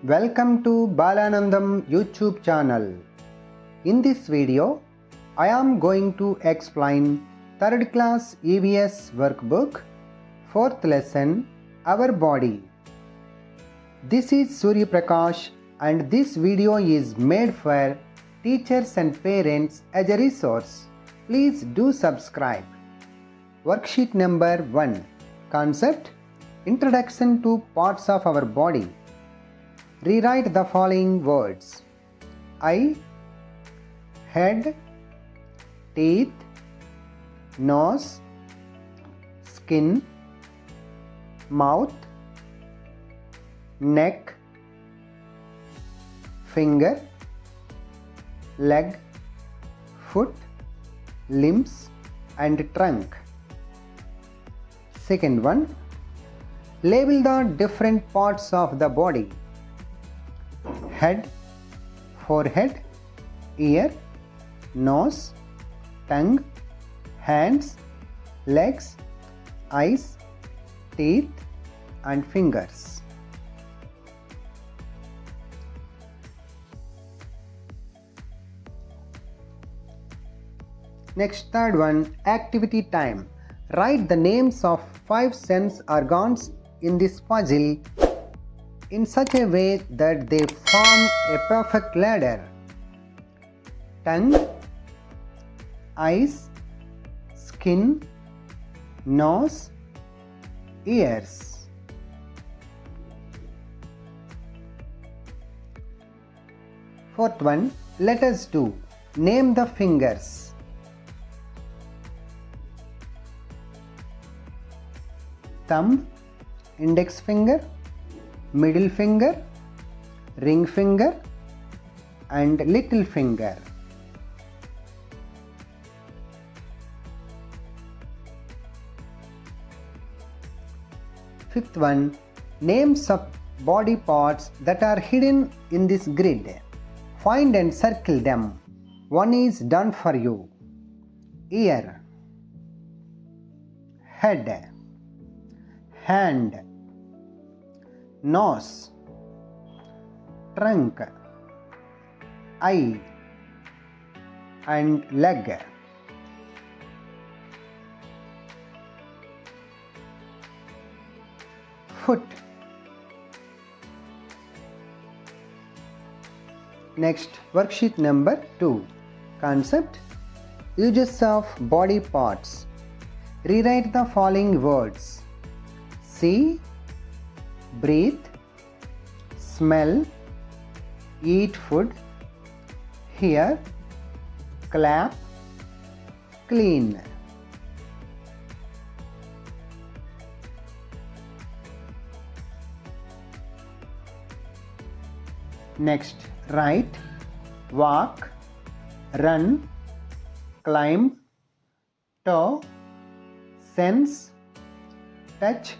Welcome to Baalanandam YouTube channel. In this video, I am going to explain 3rd class EVS workbook, 4th lesson, Our Body. This is Suryaprakash and this video is made for teachers and parents as a resource. Please do subscribe. Worksheet number 1. Concept: Introduction to parts of our body. Rewrite the following words: eye, head, teeth, nose, skin, mouth, neck, finger, leg, foot, limbs and trunk. Second one, label the different parts of the body: head, forehead, ear, nose, tongue, hands, legs, eyes, teeth and fingers. Next, third one, activity time. Write the names of 5 sense organs in this puzzle in such a way that they form a perfect ladder: tongue, eyes, skin, nose, ears. Fourth one, let us do. Name the fingers: thumb, index finger, middle finger, ring finger and little finger. Fifth one, names of body parts that are hidden in this grid. Find and circle them. One is done for you: ear, head, hand, nose, trunk, eye and leg. Foot. Next, worksheet number 2. Concept: Uses of body parts. Rewrite the following words: see, breathe, smell, eat food, hear, clap, clean. Next, write walk, run, climb, toe, sense, touch,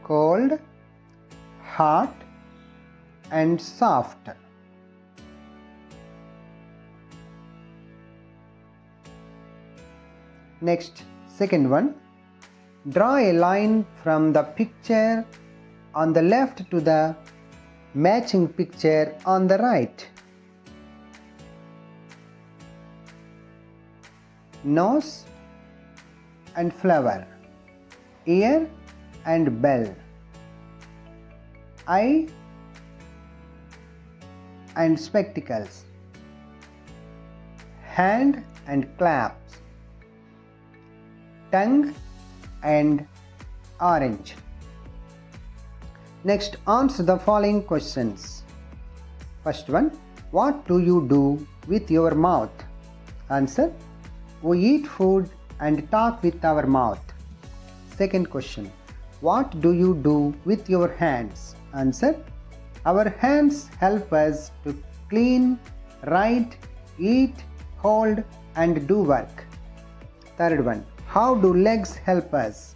cold, hot and soft. Next, second one, draw a line from the picture on the left to the matching picture on the right. Nose and flower, ear and bell, eye and spectacles, hand and claps, tongue and orange. Next, answer the following questions. First one, what do you do with your mouth? Answer: we eat food and talk with our mouth. Second question, what do you do with your hands? Answer: our hands help us to clean, write, eat, hold and do work. Third one, how do legs help us?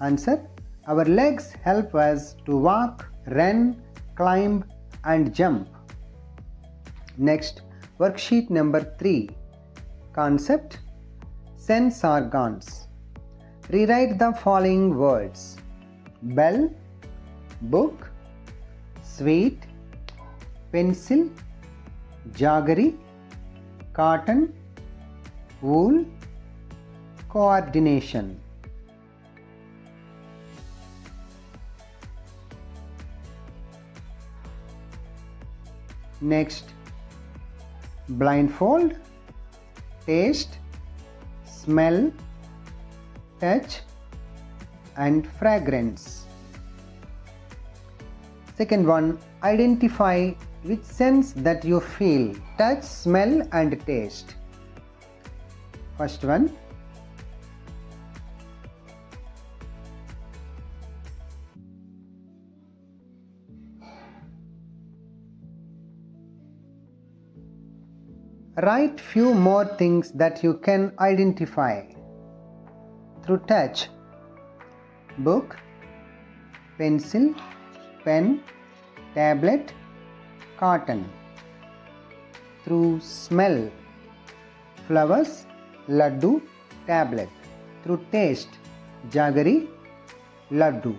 Answer: our legs help us to walk, run, climb and jump. Next, worksheet number 3. Concept: sense organs. Rewrite the following words: bell, book, sweet, pencil, jaggery, cotton, wool, coordination. Next, blindfold, taste, smell, touch and fragrance. Second one, identify which sense that you feel, touch, smell and taste. First one, write few more things that you can identify through touch: book, pencil, pen, tablet, cotton. Through smell: flowers, laddu, tablet. Through taste: jaggery, laddu.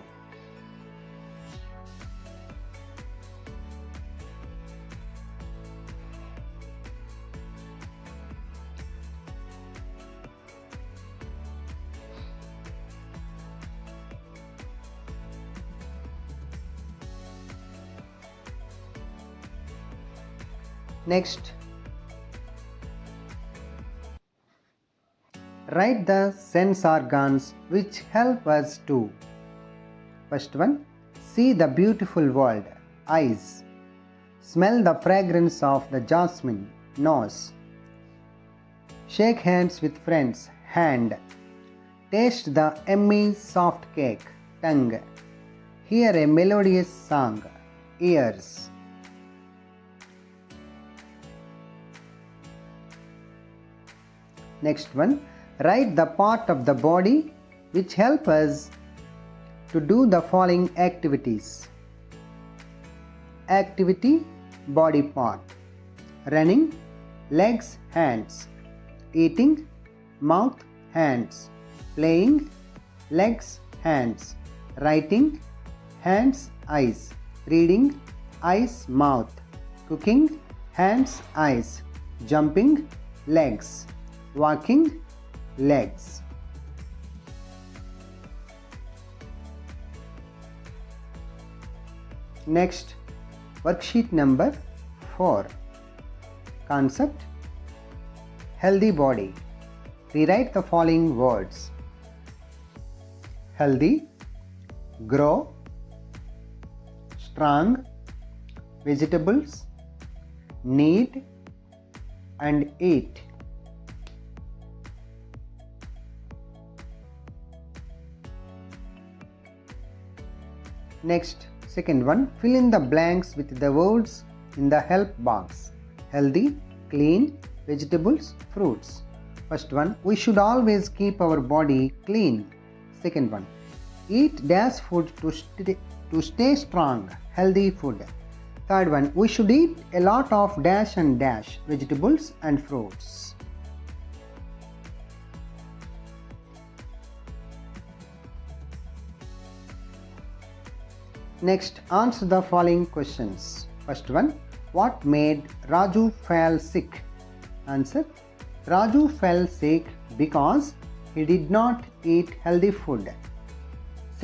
Next, write the sense organs which help us to. First one, see the beautiful world, eyes. Smell the fragrance of the jasmine, nose. Shake hands with friends, hand. Taste the yummy soft cake, tongue. Hear a melodious song, ears. Next one, write the part of the body which help us to do the following activities. Activity, body part. Running, legs, hands. Eating, mouth, hands. Playing, legs, hands. Writing, hands, eyes. Reading, eyes, mouth. Cooking, hands, eyes. Jumping, legs. Walking, legs. Next, worksheet number 4. Concept: healthy body. Rewrite the following words: healthy, grow, strong, vegetables, need and eat. Next, second one, fill in the blanks with the words in the help box: healthy, clean, vegetables, fruits. First one, we should always keep our body clean. Second one, eat dash food to stay strong, healthy food. Third one, we should eat a lot of dash and dash, vegetables and fruits. Next, answer the following questions. First one, what made Raju fall sick? Answer: Raju fell sick because he did not eat healthy food.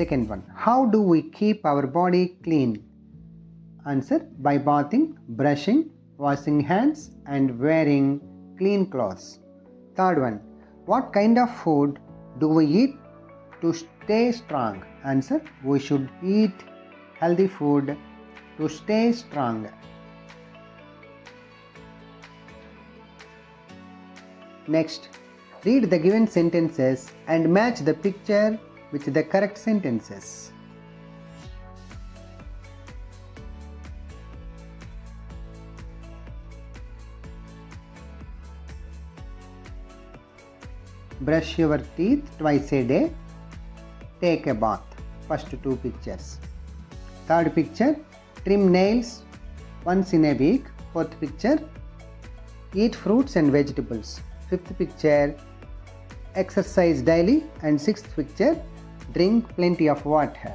Second one, how do we keep our body clean? Answer: by bathing, brushing, washing hands and wearing clean clothes. Third one, what kind of food do we eat to stay strong? Answer: we should eat healthy food to stay strong. Next, read the given sentences and match the picture with the correct sentences. Brush your teeth twice a day. Take a bath. First two pictures. Third picture, trim nails once in a week. Fourth picture, eat fruits and vegetables. Fifth picture, exercise daily. And sixth picture, drink plenty of water.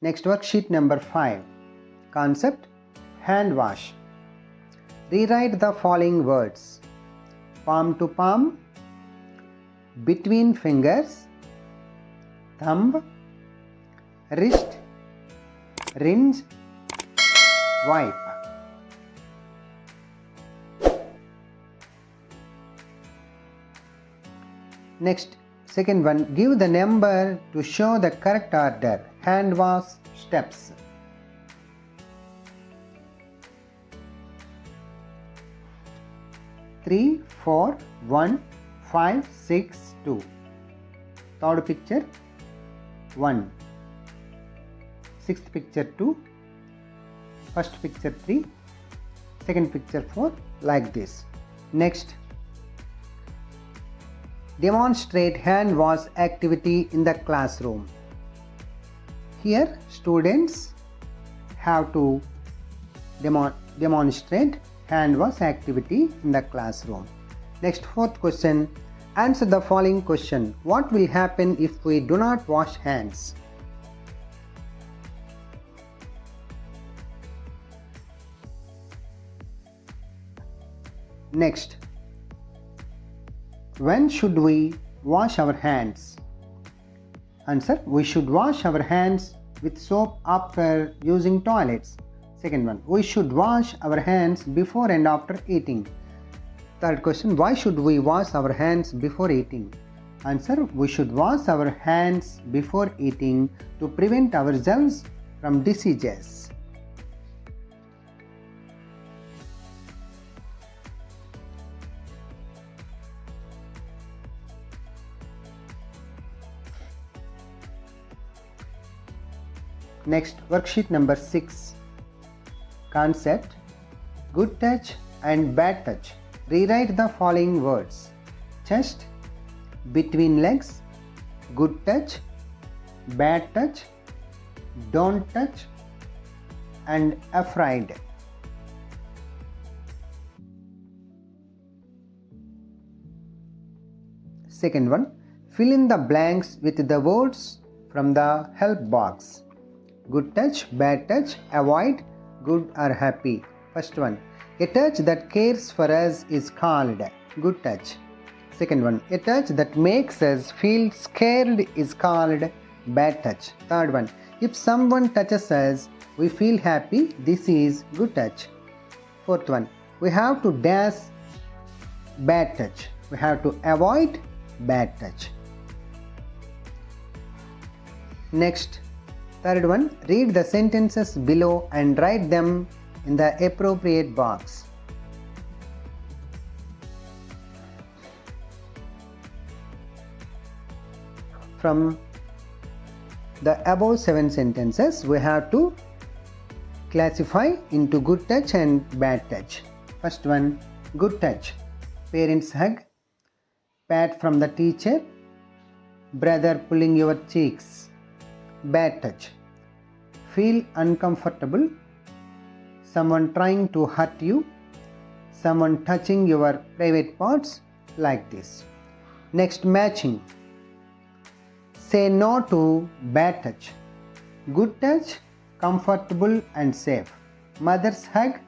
Next, worksheet number 5. Concept: hand wash. Rewrite the following words: palm to palm, between fingers, thumb, wrist, rinse, wipe. Next, second one, give the number to show the correct order. Hand wash steps. Three, 4, 1, 5, 6, 2. Third picture 1. Sixth picture 2. First picture 3. Second picture 4. Like this. Next, demonstrate hand wash activity in the classroom. Here students have to demonstrate hand wash activity in the classroom. Next, fourth question. Answer the following question. What will happen if we do not wash hands? Next, when should we wash our hands? Answer: we should wash our hands with soap after using toilets. Second one, we should wash our hands before and after eating. Third question, why should we wash our hands before eating? Answer: we should wash our hands before eating to prevent ourselves from diseases. Next, worksheet number 6. Concept: good touch and bad touch. Rewrite the following words: chest, between legs, good touch, bad touch, don't touch, and afraid. Second one, fill in the blanks with the words from the help box. Good touch, bad touch, avoid, good or happy. First one, a touch that cares for us is called good touch. Second one, a touch that makes us feel scared is called bad touch. Third one, if someone touches us, we feel happy, this is good touch. Fourth one, we have to dash bad touch. We have to avoid bad touch. Next, third one, read the sentences below and write them in the appropriate box. From the above 7 sentences, we have to classify into good touch and bad touch. First one, good touch. Parents hug, pat from the teacher, brother pulling your cheeks. Bad touch. Feel uncomfortable, someone trying to hurt you, someone touching your private parts like this. Next, matching. Say no to bad touch. Good touch, comfortable and safe. Mother's hug,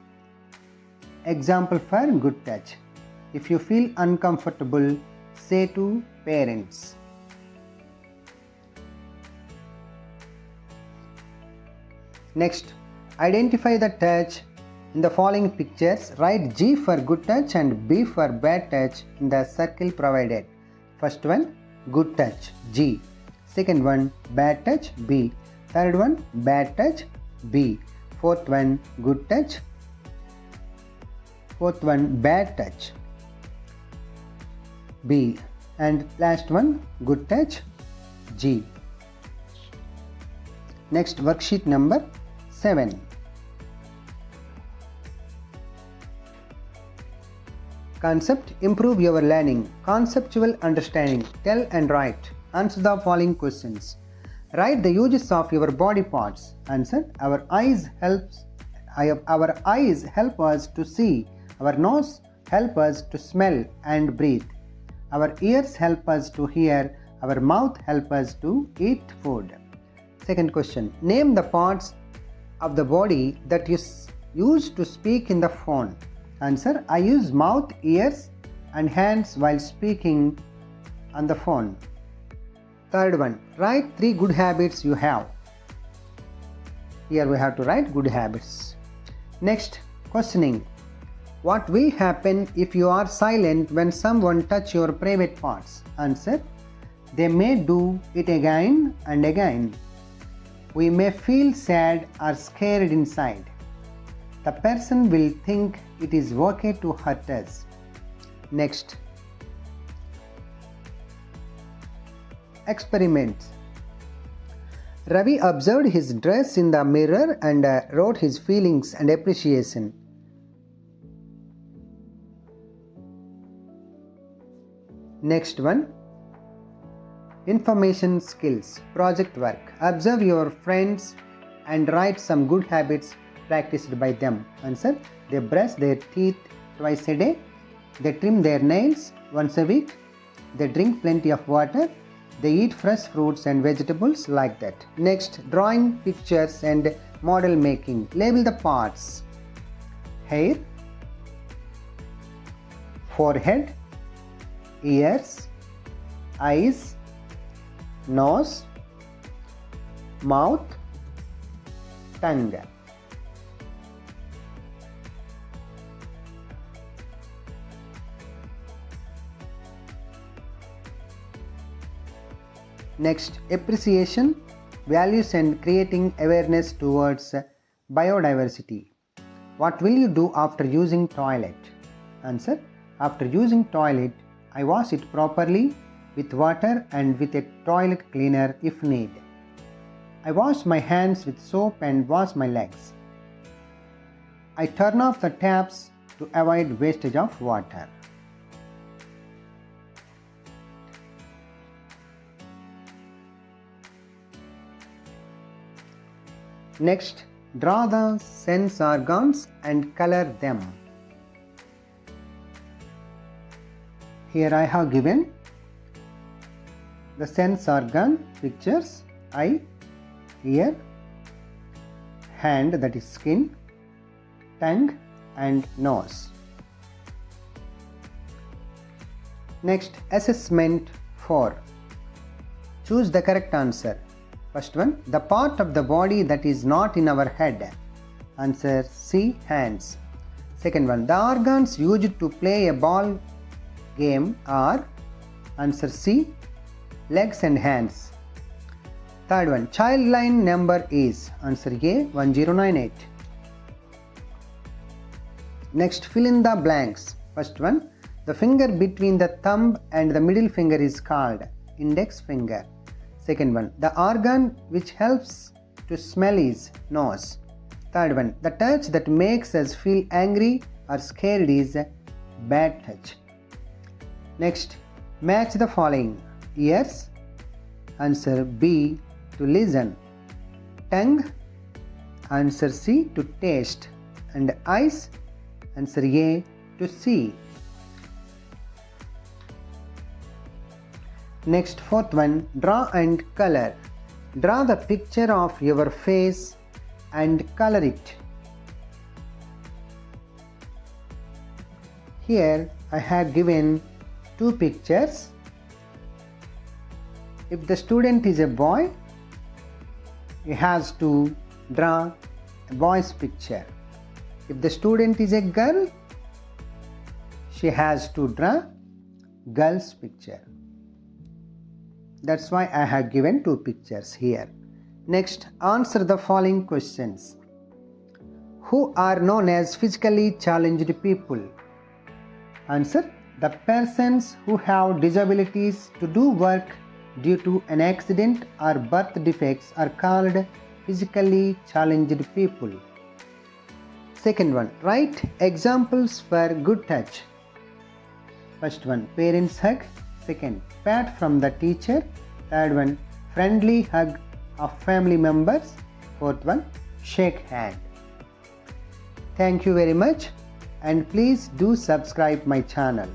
example for good touch. If you feel uncomfortable, say to parents. Next, identify the touch in the following pictures. Write G for good touch and B for bad touch in the circle provided. First one, good touch, G. Second one, bad touch, B. Third one, bad touch, B. Fourth one, good touch. Fourth one, bad touch, B. And last one, good touch, G. Next, worksheet number 7. Concept: improve your learning. Conceptual understanding. Tell and write. Answer the following questions. Write the uses of your body parts. Answer: our eyes help us to see. Our nose help us to smell and breathe. Our ears help us to hear. Our mouth help us to eat food. Second question. Name the parts of the body that you use to speak in the phone. Answer. I use mouth, ears and hands while speaking on the phone. Third one. Write 3 good habits you have. Here we have to write good habits. Next, questioning. What will happen if you are silent when someone touch your private parts? Answer. They may do it again and again. We may feel sad or scared inside. The person will think it is okay to hurt us. Next, experiment. Ravi observed his dress in the mirror and wrote his feelings and appreciation. Next one, information skills, project work. Observe your friends and write some good habits practiced by them. Answer. They brush their teeth twice a day. They trim their nails once a week. They drink plenty of water. They eat fresh fruits and vegetables like that. Next, drawing pictures and model making. Label the parts. Hair, forehead, ears, eyes, nose, mouth, tongue. Next, appreciation, values and creating awareness towards biodiversity. What will you do after using toilet? Answer. After using toilet, I wash it properly with water and with a toilet cleaner if need. I wash my hands with soap and wash my legs. I turn off the taps to avoid wastage of water. Next, draw the sense organs and color them. Here I have given the sense organ pictures: eye, ear, hand, that is skin, tongue and nose. Next, assessment 4. Choose the correct answer. First one, the part of the body that is not in our head. Answer C, hands. Second one, the organs used to play a ball game are. Answer C, legs and hands. Third one, child line number is. Answer A, 1098. Next, fill in the blanks. First one, the finger between the thumb and the middle finger is called index finger. Second one, the organ which helps to smell is nose. Third one, the touch that makes us feel angry or scared is bad touch. Next, match the following. Ears. Answer B, to listen. Tongue. Answer C, to taste. And eyes. Answer A, to see. Next, fourth one, draw and color. Draw the picture of your face and color it. Here I have given 2 pictures. If the student is a boy, he has to draw a boy's picture. If the student is a girl, she has to draw girl's picture. That's why I have given 2 pictures here. Next, answer the following questions. Who are known as physically challenged people? Answer. The persons who have disabilities to do work due to an accident or birth defects are called physically challenged people. Second one, write examples for good touch. First one, parents hug. Second, pat from the teacher. Third one, friendly hug of family members. Fourth one, shake hand. Thank you very much and please do subscribe my channel.